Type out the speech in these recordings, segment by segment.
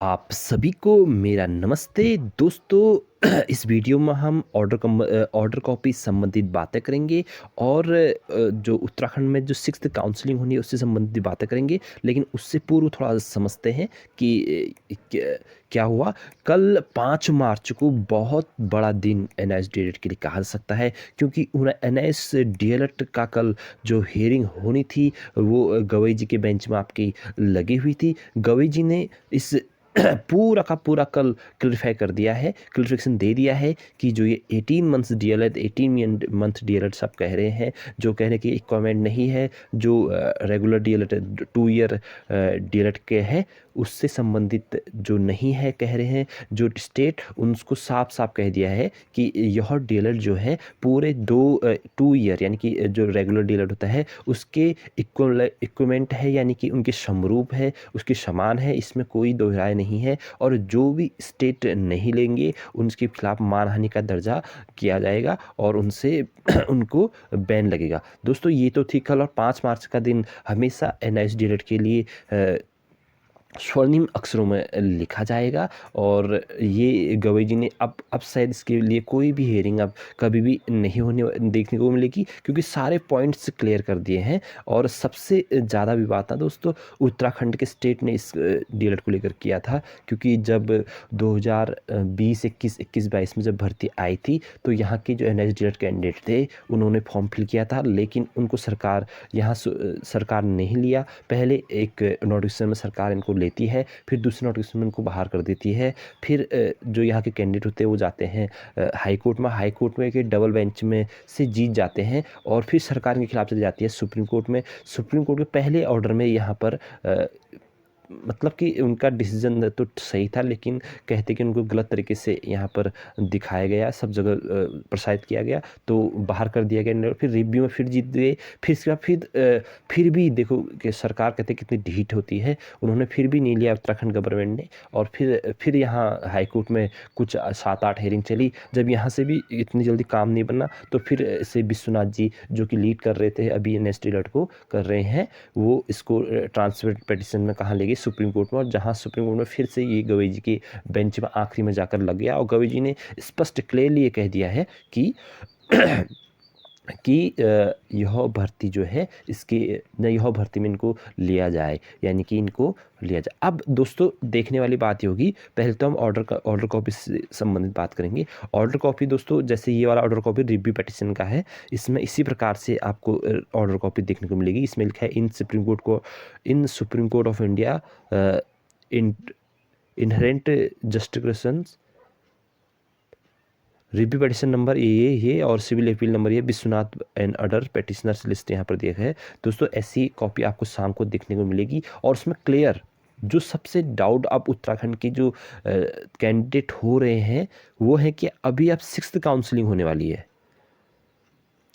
आप सभी को मेरा नमस्ते दोस्तों। इस वीडियो में हम ऑर्डर कॉपी संबंधित बातें करेंगे और जो उत्तराखंड में जो सिक्स्थ काउंसलिंग होनी है उससे संबंधित बातें करेंगे। लेकिन उससे पूर्व थोड़ा समझते हैं कि क्या हुआ। कल 5 मार्च को बहुत बड़ा दिन एनआईएस डीएलएड के लिए कहा जा सकता है, क्योंकि एनआईएस डीएलएड का कल जो हियरिंग होनी थी वो गवई जी के बेंच में आपकी लगी हुई थी। गवई जी ने इस पूरा का पूरा कल क्लियरिफाई कर दिया है, क्लियरिफिकेशन दे दिया है कि जो ये 18 मंथ्स डीएलएड 18 मंथ डीएलएड सब कह रहे हैं, जो कह रहे हैं कि रिक्वायरमेंट नहीं है, जो रेगुलर डीएलएड 2 ईयर डीएलएड के है उससे संबंधित जो नहीं है कह रहे हैं, जो स्टेट उनको साफ साफ कह दिया है कि यह डीएलएड जो है पूरे 2 ईयर यानी कि जो रेगुलर डीएलएड होता है उसके इक्विवेलेंट है, यानी कि उनके समरूप है, उसके समान है, इसमें कोई दो राय नहीं है। और जो भी स्टेट नहीं लेंगे उनके खिलाफ मानहानि का दर्जा किया जाएगा और उनसे उनको बैन लगेगा। दोस्तों ये तो थी कल, और 5 मार्च का दिन हमेशा एनआईएस डीएलएड के लिए स्वर्णिम अक्षरों में लिखा जाएगा। और ये गवई जी ने अब शायद इसके लिए कोई भी हियरिंग अब कभी भी नहीं होने देखने को मिलेगी, क्योंकि सारे पॉइंट्स क्लियर कर दिए हैं। और सबसे ज़्यादा विवाद था दोस्तों उत्तराखंड के स्टेट ने इस डीएलएड को लेकर किया था, क्योंकि जब 2020 21 22 में जब भर्ती आई थी तो यहाँ के जो एनआईएस डीएलएड कैंडिडेट थे उन्होंने फॉर्म फिल किया था, लेकिन उनको सरकार नहीं लिया। पहले एक नोटिफिकेशन में सरकार इनको लेती है, फिर दूसरे नोटिफिकेशन में इनको बाहर कर देती है। फिर जो यहाँ के कैंडिडेट होते हैं वो जाते हैं हाई कोर्ट में के डबल बेंच में से जीत जाते हैं, और फिर सरकार के खिलाफ चली जाती है सुप्रीम कोर्ट में। सुप्रीम कोर्ट के पहले ऑर्डर में यहाँ पर मतलब कि उनका डिसीजन तो सही था, लेकिन कहते कि उनको गलत तरीके से यहाँ पर दिखाया गया, सब जगह प्रसारित किया गया, तो बाहर कर दिया गया। फिर रिव्यू में फिर जीत गए। फिर इसके बाद फिर भी देखो कि सरकार कहते कितनी ढीठ होती है, उन्होंने फिर भी नहीं लिया उत्तराखंड गवर्नमेंट ने। और फिर यहाँ हाई कोर्ट में कुछ 7-8 हेयरिंग चली। जब यहाँ से भी इतनी जल्दी काम नहीं बना तो फिर से विश्वनाथ जी जो कि लीड कर रहे थे, अभी एनआईएस डीएलएड को कर रहे हैं, वो इसको ट्रांसफर पिटिशन में कहाँ ले गए, सुप्रीम कोर्ट में। और जहाँ सुप्रीम कोर्ट में फिर से ये गवई जी के बेंच में आखिरी में जाकर लग गया, और गवई जी ने स्पष्ट क्लियरली ये कह दिया है कि कि यह भर्ती जो है इसके यह भर्ती में इनको लिया जाए, यानी कि इनको लिया जाए। अब दोस्तों देखने वाली बात ये होगी, पहले तो हम ऑर्डर कॉपी से संबंधित बात करेंगे। ऑर्डर कॉपी दोस्तों, जैसे ये वाला ऑर्डर कॉपी रिव्यू पिटिशन का है, इसमें इसी प्रकार से आपको ऑर्डर कॉपी देखने को मिलेगी। इसमें लिखा है in supreme court of India inherent justifications, review petition number ये और सिविल अपील नंबर ये, Vishwanath and other petitioners list यहाँ पर दिया है। दोस्तों ऐसी कॉपी आपको शाम को देखने को मिलेगी, और उसमें क्लियर जो सबसे डाउट अब उत्तराखंड के जो कैंडिडेट हो रहे हैं वो है कि अभी अब 6th काउंसलिंग होने वाली है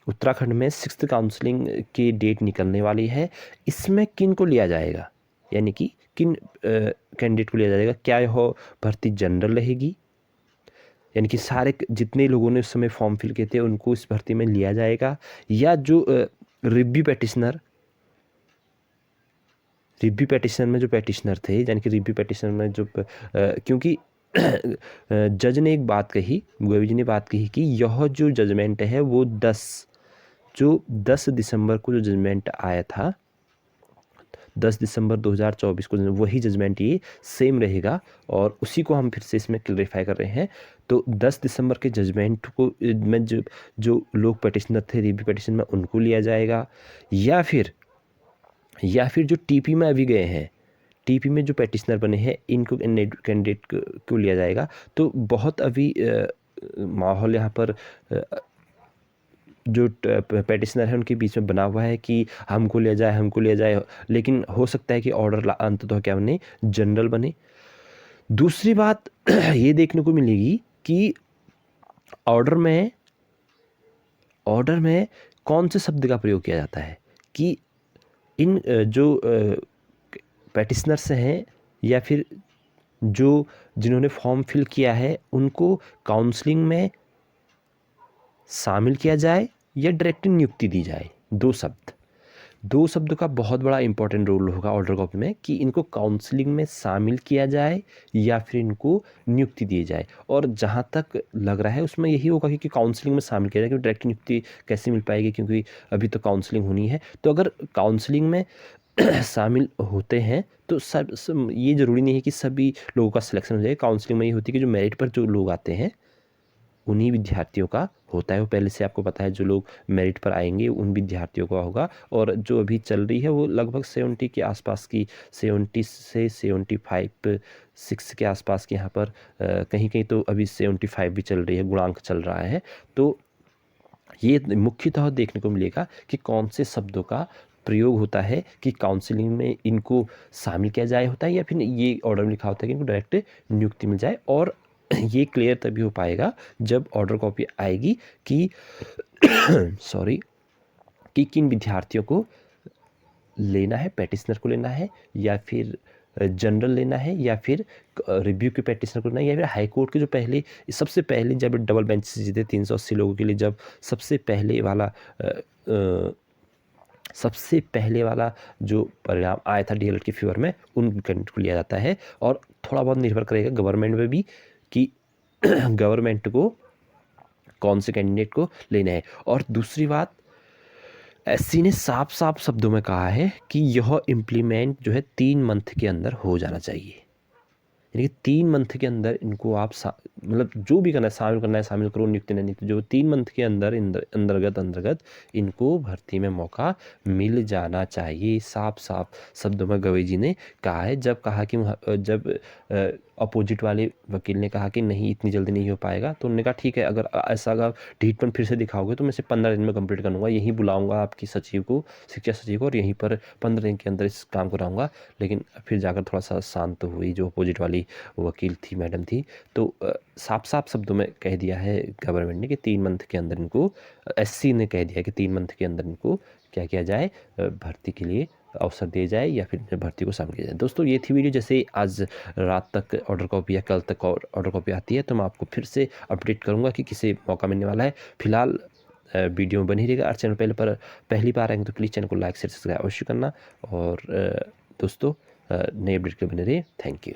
उत्तराखंड में, 6th काउंसलिंग की डेट निकलने वाली है। इसमें किन को लिया जाएगा, यानी कि किन कैंडिडेट को लिया जाएगा? क्या यह भर्ती जनरल रहेगी, यानी कि सारे जितने लोगों ने उस समय फॉर्म फिल किए थे उनको इस भर्ती में लिया जाएगा, या जो रिव्यू पेटिशन में जो पेटिशनर थे, यानी कि रिव्यू पेटिशन में जो क्योंकि जज ने एक बात कही, गोविंद जी ने बात कही कि यह जो जजमेंट है वो 10 दिसंबर को जो जजमेंट आया था, 10 दिसंबर 2024 को वही जजमेंट ये सेम रहेगा, और उसी को हम फिर से इसमें क्लैरिफाई कर रहे हैं। तो 10 दिसंबर के जजमेंट को में जो लोग पटिशनर थे रिव्यू पटिशन में उनको लिया जाएगा, या फिर जो टीपी में अभी गए हैं, टीपी में जो पेटिशनर बने हैं इनको कैंडिडेट को लिया जाएगा। तो बहुत अभी माहौल यहाँ पर जो पेटिशनर है उनके बीच में बना हुआ है कि हमको लिया जाए, लेकिन हो सकता है कि ऑर्डर अंततः क्या बने, जनरल बने। दूसरी बात ये देखने को मिलेगी कि ऑर्डर में कौन से शब्द का प्रयोग किया जाता है, कि इन जो पेटिशनर्स हैं या फिर जिन्होंने फॉर्म फिल किया है उनको काउंसलिंग में शामिल किया जाए या डायरेक्ट नियुक्ति दी जाए, 2 शब्द। दो शब्दों का बहुत बड़ा इंपॉर्टेंट रोल होगा ऑर्डर कॉपी में कि इनको काउंसलिंग में शामिल किया जाए या फिर इनको नियुक्ति दी जाए। और जहाँ तक लग रहा है उसमें यही होगा कि काउंसलिंग में शामिल किया जाए, क्योंकि डायरेक्ट नियुक्ति कैसे मिल पाएगी, क्योंकि अभी तो काउंसलिंग होनी है। तो अगर काउंसलिंग में शामिल होते हैं तो ये ज़रूरी नहीं है कि सभी लोगों का सिलेक्शन हो जाए। काउंसलिंग में ये होती है कि जो मेरिट पर जो लोग आते हैं उन्हीं विद्यार्थियों का होता है, वो पहले से आपको पता है। जो लोग मेरिट पर आएंगे उन विद्यार्थियों का होगा। और जो अभी चल रही है वो लगभग 70 के आसपास की, 70 से 75 6 के आसपास की यहाँ पर कहीं कहीं तो अभी 75 भी चल रही है, गुणांक चल रहा है। तो ये मुख्यतः देखने को मिलेगा कि कौन से शब्दों का प्रयोग होता है कि काउंसलिंग में इनको शामिल किया जाए होता है, या फिर ये ऑर्डर में लिखा होता है कि इनको डायरेक्ट नियुक्ति मिल जाए। और ये क्लियर तभी हो पाएगा जब ऑर्डर कॉपी आएगी कि सॉरी, कि किन विद्यार्थियों को लेना है, पैटिशनर को लेना है या फिर जनरल लेना है या फिर रिव्यू के पैटिशनर को लेना है, या फिर हाई कोर्ट के जो पहले सबसे पहले जब डबल बेंच जीते 380 लोगों के लिए, जब सबसे पहले वाला सबसे पहले वाला जो परिणाम आया था डीएलएड के फेवर में, उन कैंडिडेट को लिया जाता है। और थोड़ा बहुत निर्भर करेगा गवर्नमेंट में भी कि गवर्नमेंट को कौन से कैंडिडेट को लेना है। और दूसरी बात, एससी ने साफ साफ शब्दों में कहा है कि यह इम्प्लीमेंट जो है 3 मंथ के अंदर हो जाना चाहिए। यानी कि 3 मंथ के अंदर इनको आप मतलब जो भी करना है शामिल करो, नियुक्ति नहीं नियुक्ति, जो 3 मंथ के अंतर्गत इनको भर्ती में मौका मिल जाना चाहिए। साफ साफ शब्दों में गवई जी ने कहा है। जब कहा कि जब अपोजिट वाले वकील ने कहा कि नहीं इतनी जल्दी नहीं हो पाएगा, तो उन्होंने कहा ठीक है, अगर ऐसा अगर ढीठपन फिर से दिखाओगे तो मैं इसे 15 दिन में कंप्लीट करूँगा, यहीं बुलाऊंगा आपकी सचिव को, शिक्षा सचिव को, और यहीं पर 15 दिन के अंदर इस काम को कराऊंगा। लेकिन फिर जाकर थोड़ा सा शांत हुई जो अपोजिट वाली वकील थी, मैडम थी। तो साफ साफ शब्दों में कह दिया है गवर्नमेंट ने कि 3 मंथ के अंदर इनको, एससी ने कह दिया कि 3 मंथ के अंदर इनको क्या किया जाए, भर्ती के लिए अवसर दिया जाए या फिर भर्ती को शामिल किया जाए। दोस्तों ये थी वीडियो। जैसे आज रात तक ऑर्डर कॉपी या कल तक ऑर्डर कॉपी आती है तो मैं आपको फिर से अपडेट करूंगा कि किसे मौका मिलने वाला है। फिलहाल वीडियो में बनी रहेगा। और चैनल पहली बार आएंगे तो प्लीज़ चैनल को लाइक शेयर सब्सक्राइब अवश्य करना। और दोस्तों नए अपडेट के बने रहिए। Thank you.